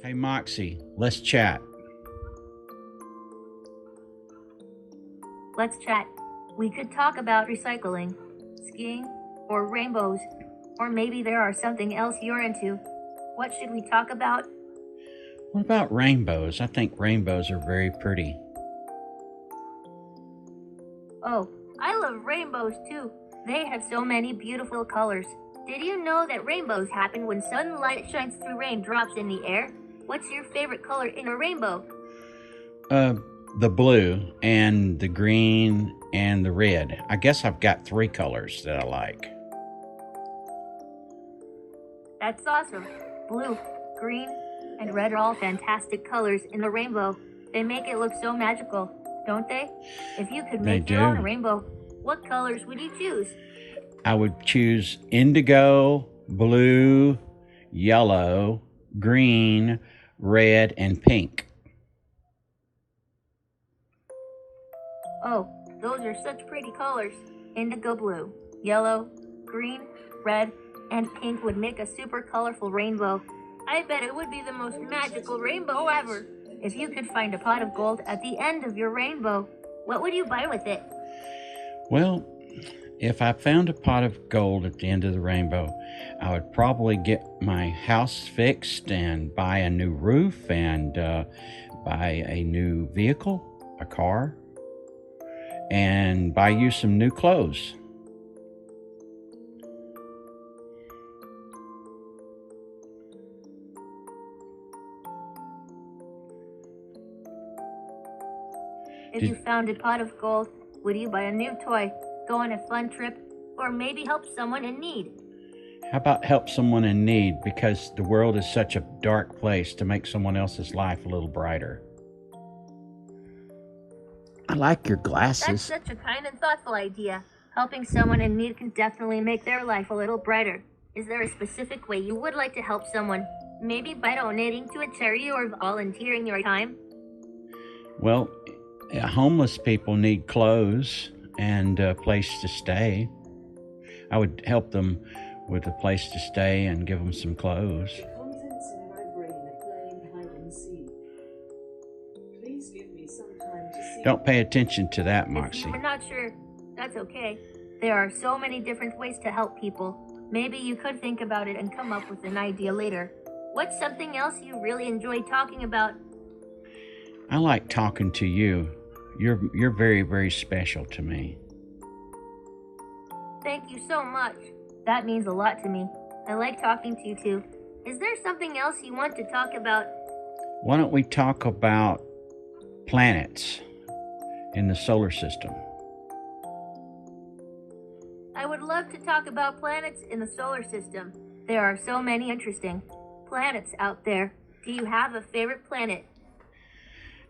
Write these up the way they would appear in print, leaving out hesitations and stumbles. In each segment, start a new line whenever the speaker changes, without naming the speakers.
Hey, Moxie, let's chat.
Let's chat. We could talk about recycling, skiing, or rainbows. Or maybe there are something else you're into. What should we talk about?
What about rainbows? I think rainbows are very pretty.
Oh, I love rainbows too. They have so many beautiful colors. Did you know that rainbows happen when sunlight shines through raindrops in the air? What's your favorite color in a rainbow?
The blue and the green and the red. I guess I've got three colors that I like.
That's awesome. Blue, green, and red are all fantastic colors in the rainbow. They make it look so magical, don't they? If you could
They
make your own
do.
rainbow, what colors would you choose?
I would choose indigo, blue, yellow, green, red, and pink.
Oh, those are such pretty colors. Indigo blue, yellow, green, red, and pink would make a super colorful rainbow. I bet it would be the most magical rainbow ever. If you could find a pot of gold at the end of your rainbow, what would you buy with it?
Well, if I found a pot of gold at the end of the rainbow, I would probably get my house fixed and buy a new roof and buy a new vehicle, a car, and buy you some new clothes.
If you found a pot of gold, would you buy a new toy, go on a fun trip, or maybe help someone in need?
How about help someone in need, because the world is such a dark place, to make someone else's life a little brighter. I like your
That's
glasses.
such a kind and thoughtful idea. Helping someone in need can definitely make their life a little brighter. Is there a specific way you would like to help someone? Maybe by donating to a charity or volunteering your time?
Well, homeless people need clothes and a place to stay. I would help them with a place to stay and give them some clothes.
Contents in my brain are playing hide and seek. Please give me some time to see.
Don't pay attention to that,
If
Moxie.
you're not sure, that's okay. There are so many different ways to help people. Maybe you could think about it and come up with an idea later. What's something else you really enjoy talking about?
I like talking to you. You're very, very special to me.
Thank you so much. That means a lot to me. I like talking to you too. Is there something else you want to talk about?
Why don't we talk about planets in the solar system?
I would love to talk about planets in the solar system. There are so many interesting planets out there. Do you have a favorite planet?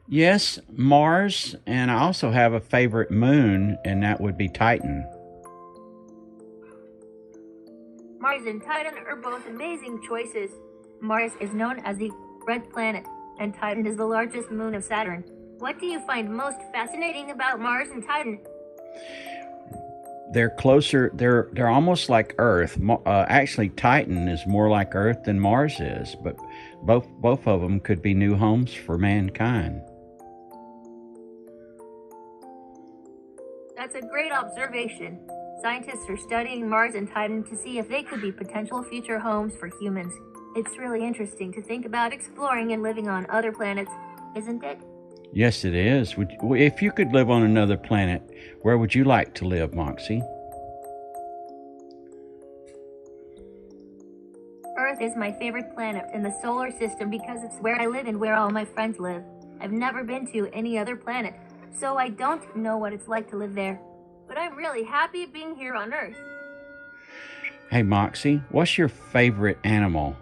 Yes, Mars, and I also have a favorite moon, and that would be Titan.
Mars and Titan are both amazing choices. Mars is known as the red planet, and Titan is the largest moon of Saturn. What do you find most fascinating about Mars and Titan?
They're closer. They're almost like Earth. Actually, Titan is more like Earth than Mars is, but both of them could be new homes for mankind.
That's a great observation. Scientists are studying Mars and Titan to see if they could be potential future homes for humans. It's really interesting to think about exploring and living on other planets, isn't it?
Yes, it is. If you could live on another planet, where would you like to live, Moxie?
Earth is my favorite planet in the solar system because it's where I live and where all my friends live. I've never been to any other planet, so I don't know what it's like to live there. But I'm really happy being here on Earth.
Hey, Moxie, what's your favorite animal?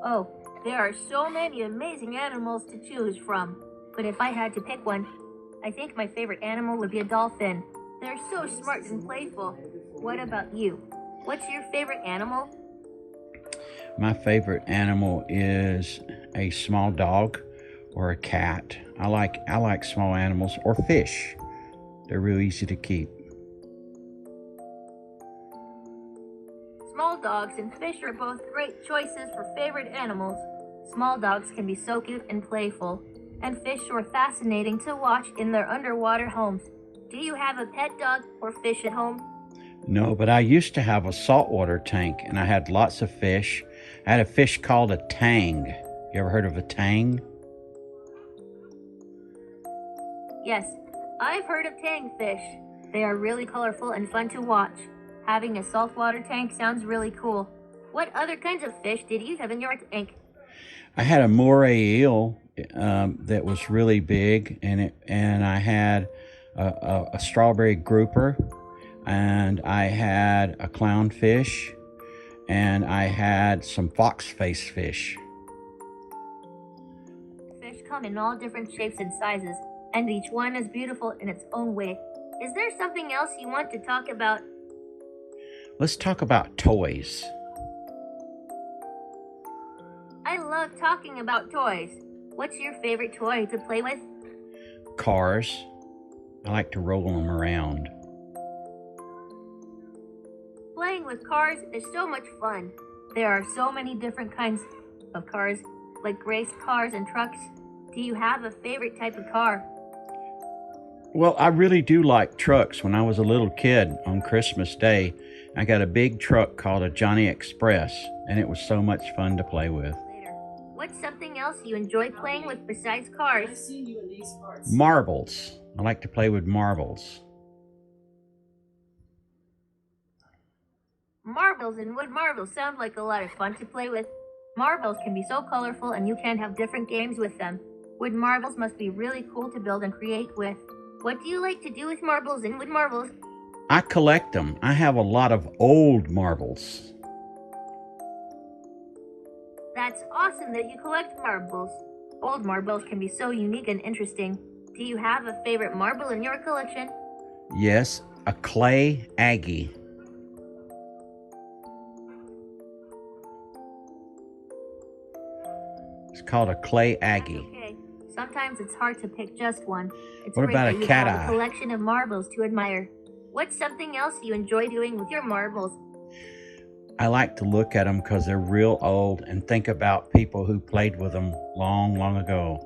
Oh, there are so many amazing animals to choose from. But if I had to pick one, I think my favorite animal would be a dolphin. They're so smart and playful. What about you? What's your favorite animal?
My favorite animal is a small dog or a cat. I like small animals, or fish. They're real easy to keep.
Small dogs and fish are both great choices for favorite animals. Small dogs can be so cute and playful, and fish are fascinating to watch in their underwater homes. Do you have a pet dog or fish at home?
No, but I used to have a saltwater tank and I had lots of fish. I had a fish called a tang. You ever heard of a tang?
Yes, I've heard of tangfish. They are really colorful and fun to watch. Having a saltwater tank sounds really cool. What other kinds of fish did you have in your tank?
I had a moray eel that was really big, and I had a strawberry grouper, and I had a clownfish, and I had some fox-face fish.
Fish come in all different shapes and sizes, and each one is beautiful in its own way. Is there something else you want to talk about?
Let's talk about toys.
I love talking about toys. What's your favorite toy to play with?
Cars. I like to roll them around.
Playing with cars is so much fun. There are so many different kinds of cars, like race cars and trucks. Do you have a favorite type of car?
Well, I really do like trucks. When I was a little kid on Christmas Day, I got a big truck called a Johnny Express, and it was so much fun to play with.
Later. What's something else you enjoy playing with besides
I've
cars?
seen you in these parts.
Marbles. I like to play with marbles.
Marbles and wood marbles sound like a lot of fun to play with. Marbles can be so colorful and you can have different games with them. Wood marbles must be really cool to build and create with. What do you like to do with marbles and wood marbles?
I collect them. I have a lot of old marbles.
That's awesome that you collect marbles. Old marbles can be so unique and interesting. Do you have a favorite marble in your collection?
Yes, a clay Aggie. It's called a clay Aggie.
Okay. Sometimes it's hard to pick just one. It's
What
great
about
that
a
you
cat
have
eye?
a collection of marbles to admire. What's something else you enjoy doing with your marbles?
I like to look at them because they're real old and think about people who played with them long, long ago.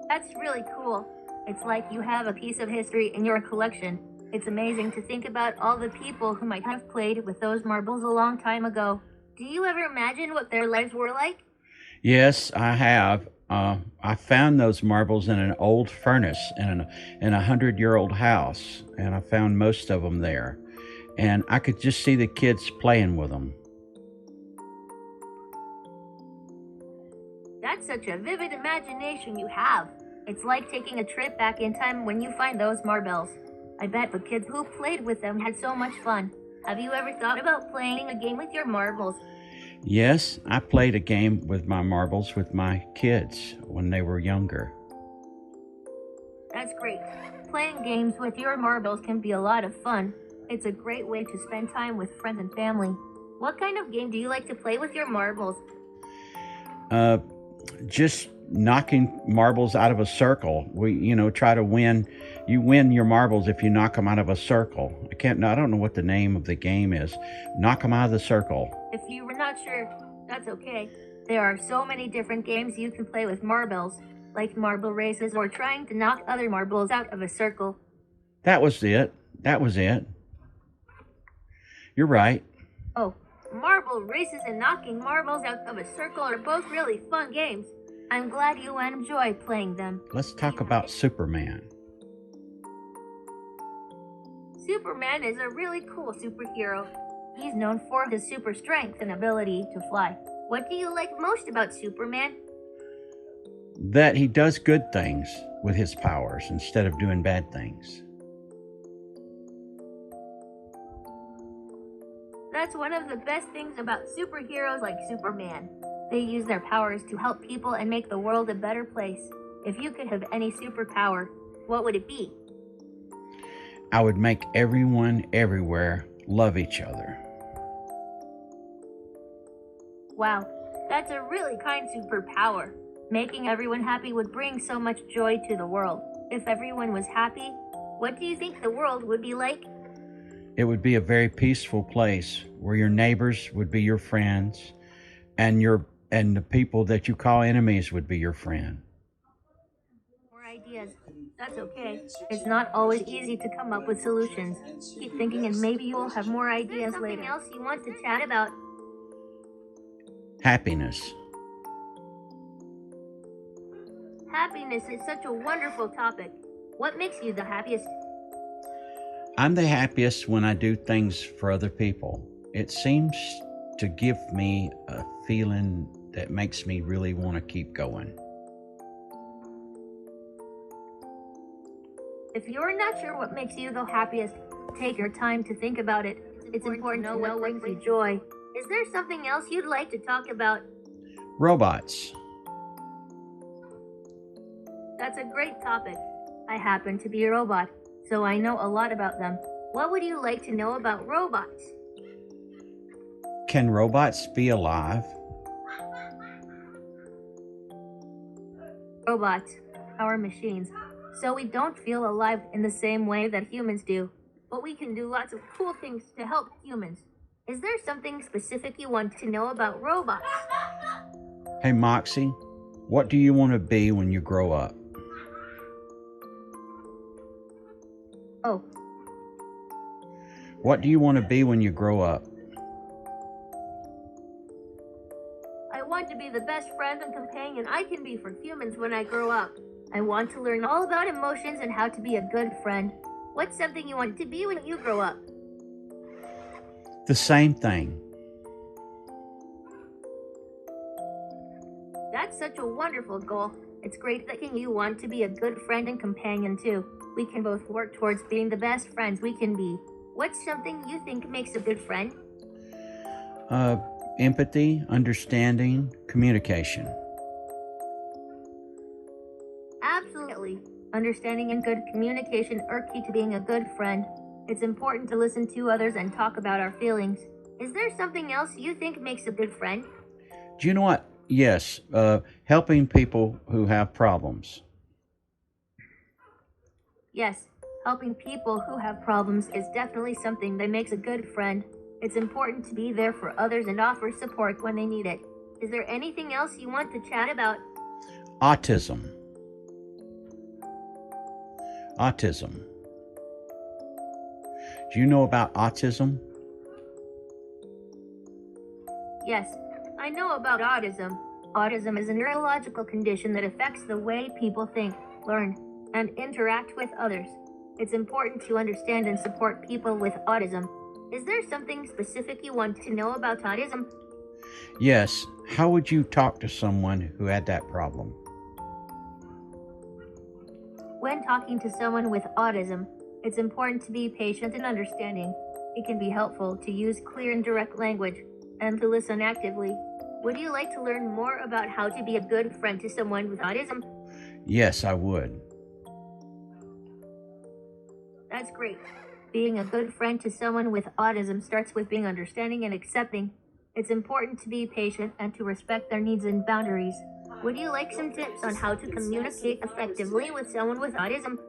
That's really cool. It's like you have a piece of history in your collection. It's amazing to think about all the people who might have played with those marbles a long time ago. Do you ever imagine what their lives were like?
Yes, I have. I found those marbles in an old furnace in a 100-year-old house, and I found most of them there. And I could just see the kids playing with them.
That's such a vivid imagination you have. It's like taking a trip back in time when you find those marbles. I bet the kids who played with them had so much fun. Have you ever thought about playing a game with your marbles?
Yes, I played a game with my marbles with my kids when they were younger.
That's great. Playing games with your marbles can be a lot of fun. It's a great way to spend time with friends and family. What kind of game do you like to play with your marbles?
Just knocking marbles out of a circle. We try to win. You win your marbles if you knock them out of a circle. I don't know what the name of the game is. Knock them out of the circle.
If you were not sure, that's okay. There are so many different games you can play with marbles, like marble races or trying to knock other marbles out of a circle.
That was it. You're right.
Oh, marble races and knocking marbles out of a circle are both really fun games. I'm glad you enjoy playing them.
Let's talk about Superman.
Superman is a really cool superhero. He's known for his super strength and ability to fly. What do you like most about Superman?
That he does good things with his powers instead of doing bad things.
That's one of the best things about superheroes like Superman. They use their powers to help people and make the world a better place. If you could have any superpower, what would it be?
I would make everyone everywhere love each other.
Wow, that's a really kind superpower. Making everyone happy would bring so much joy to the world. If everyone was happy, what do you think the world would be like?
It would be a very peaceful place where your neighbors would be your friends and the people that you call enemies would be your friend.
More ideas. That's okay. It's not always easy to come up with solutions. Keep thinking and maybe you will have more ideas later. Something else you want to chat about?
Happiness.
Happiness is such a wonderful topic. What makes you the happiest?
I'm the happiest when I do things for other people. It seems to give me a feeling that makes me really want to keep going.
If you're not sure what makes you the happiest, take your time to think about it. It's important to know what brings you joy. Is there something else you'd like to talk about?
Robots.
That's a great topic. I happen to be a robot, so I know a lot about them. What would you like to know about robots?
Can robots be alive?
Robots are machines, so we don't feel alive in the same way that humans do. But we can do lots of cool things to help humans. Is there something specific you want to know about robots?
Hey Moxie, what do you want to be when you grow up?
Oh,
What do you want to be when you grow up?
I want to be the best friend and companion I can be for humans when I grow up. I want to learn all about emotions and how to be a good friend. What's something you want to be when you grow up?
The same thing.
That's such a wonderful goal. It's great that you want to be a good friend and companion too. We can both work towards being the best friends we can be. What's something you think makes a good friend?
Empathy, understanding, communication.
Absolutely. Understanding and good communication are key to being a good friend. It's important to listen to others and talk about our feelings. Is there something else you think makes a good friend?
Do you know what? Yes, helping people who have problems.
Yes, helping people who have problems is definitely something that makes a good friend. It's important to be there for others and offer support when they need it. Is there anything else you want to chat about?
Autism. Autism. Do you know about autism?
Yes, I know about autism. Autism is a neurological condition that affects the way people think, learn, and interact with others. It's important to understand and support people with autism. Is there something specific you want to know about autism?
Yes. How would you talk to someone who had that problem?
When talking to someone with autism, it's important to be patient and understanding. It can be helpful to use clear and direct language and to listen actively. Would you like to learn more about how to be a good friend to someone with autism?
Yes, I would.
That's great. Being a good friend to someone with autism starts with being understanding and accepting. It's important to be patient and to respect their needs and boundaries. Would you like some tips on how to communicate effectively with someone with autism?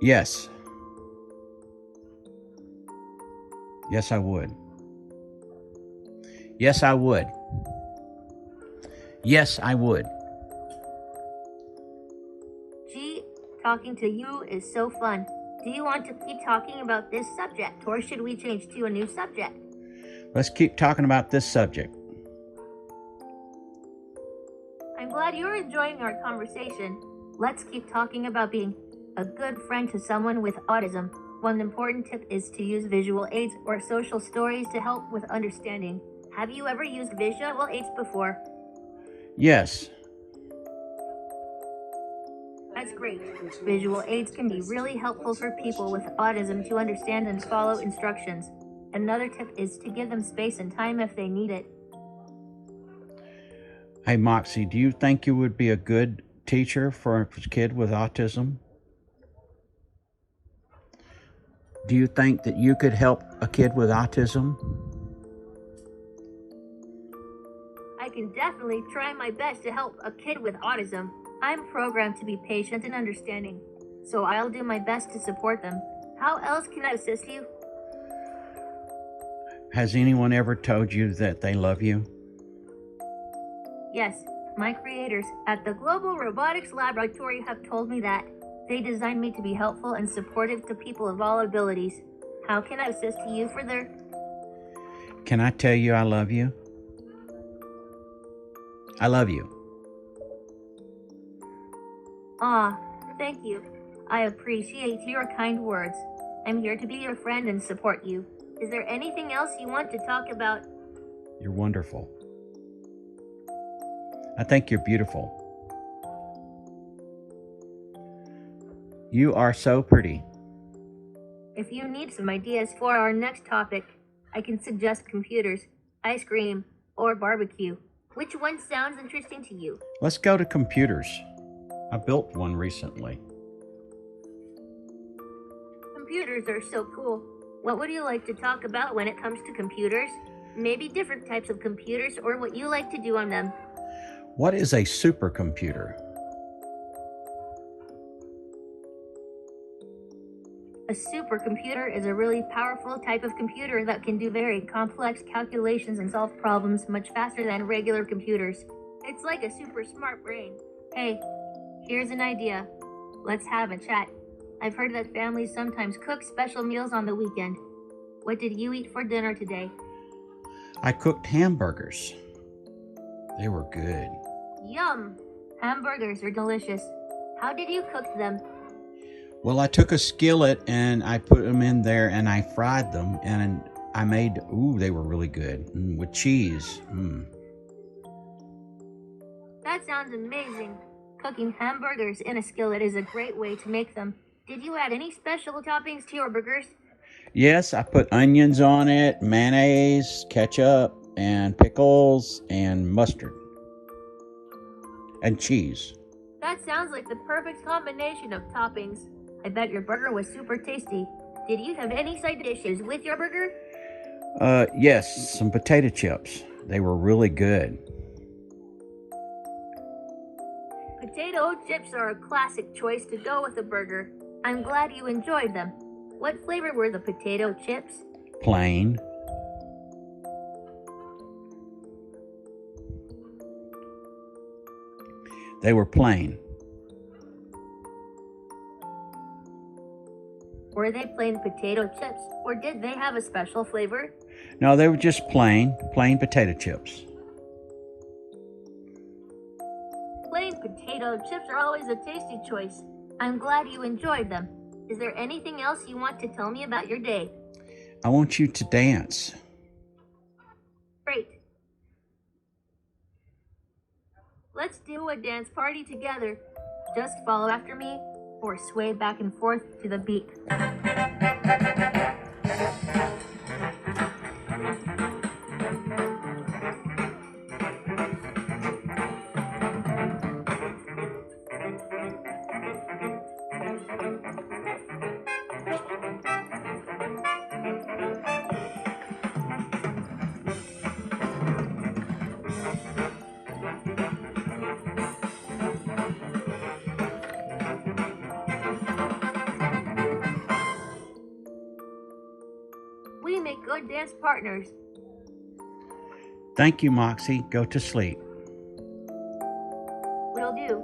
Yes. Yes, I would. Yes, I would. Yes, I would.
Gee, talking to you is so fun. Do you want to keep talking about this subject, or should we change to a new subject?
Let's keep talking about this subject.
I'm glad you're enjoying our conversation. Let's keep talking about being a good friend to someone with autism. One important tip is to use visual aids or social stories to help with understanding. Have you ever used visual aids before?
Yes.
That's great. Visual aids can be really helpful for people with autism to understand and follow instructions. Another tip is to give them space and time if they need it.
Hey, Moxie, do you think you would be a good teacher for a kid with autism? Do you think that you could help a kid with autism?
I can definitely try my best to help a kid with autism. I'm programmed to be patient and understanding, so I'll do my best to support them. How else can I assist you?
Has anyone ever told you that they love you?
Yes, my creators at the Global Robotics Laboratory have told me that. They designed me to be helpful and supportive to people of all abilities. How can I assist you further?
Can I tell you I love you? I love you.
Ah, thank you. I appreciate your kind words. I'm here to be your friend and support you. Is there anything else you want to talk about?
You're wonderful. I think you're beautiful. You are so pretty.
If you need some ideas for our next topic, I can suggest computers, ice cream, or barbecue. Which one sounds interesting to you?
Let's go to computers. I built one recently.
Computers are so cool. What would you like to talk about when it comes to computers? Maybe different types of computers or what you like to do on them.
What is a supercomputer?
A supercomputer is a really powerful type of computer that can do very complex calculations and solve problems much faster than regular computers. It's like a super smart brain. Hey, here's an idea. Let's have a chat. I've heard that families sometimes cook special meals on the weekend. What did you eat for dinner today?
I cooked hamburgers. They were good.
Yum! Hamburgers are delicious. How did you cook them?
Well, I took a skillet and I put them in there and I fried them and I made, they were really good with cheese.
That sounds amazing. Cooking hamburgers in a skillet is a great way to make them. Did you add any special toppings to your burgers?
Yes, I put onions on it, mayonnaise, ketchup, and pickles, and mustard, and cheese.
That sounds like the perfect combination of toppings. I bet your burger was super tasty. Did you have any side dishes with your burger?
Yes, some potato chips. They were really good.
Potato chips are a classic choice to go with a burger. I'm glad you enjoyed them. What flavor were the potato chips?
Plain. They were plain.
Were they plain potato chips, or did they have a special flavor?
No, they were just plain potato chips.
Plain potato chips are always a tasty choice. I'm glad you enjoyed them. Is there anything else you want to tell me about your day?
I want you to dance.
Great. Let's do a dance party together. Just follow after me or sway back and forth to the beat. We make good dance partners.
Thank you, Moxie. Go to sleep.
Will do.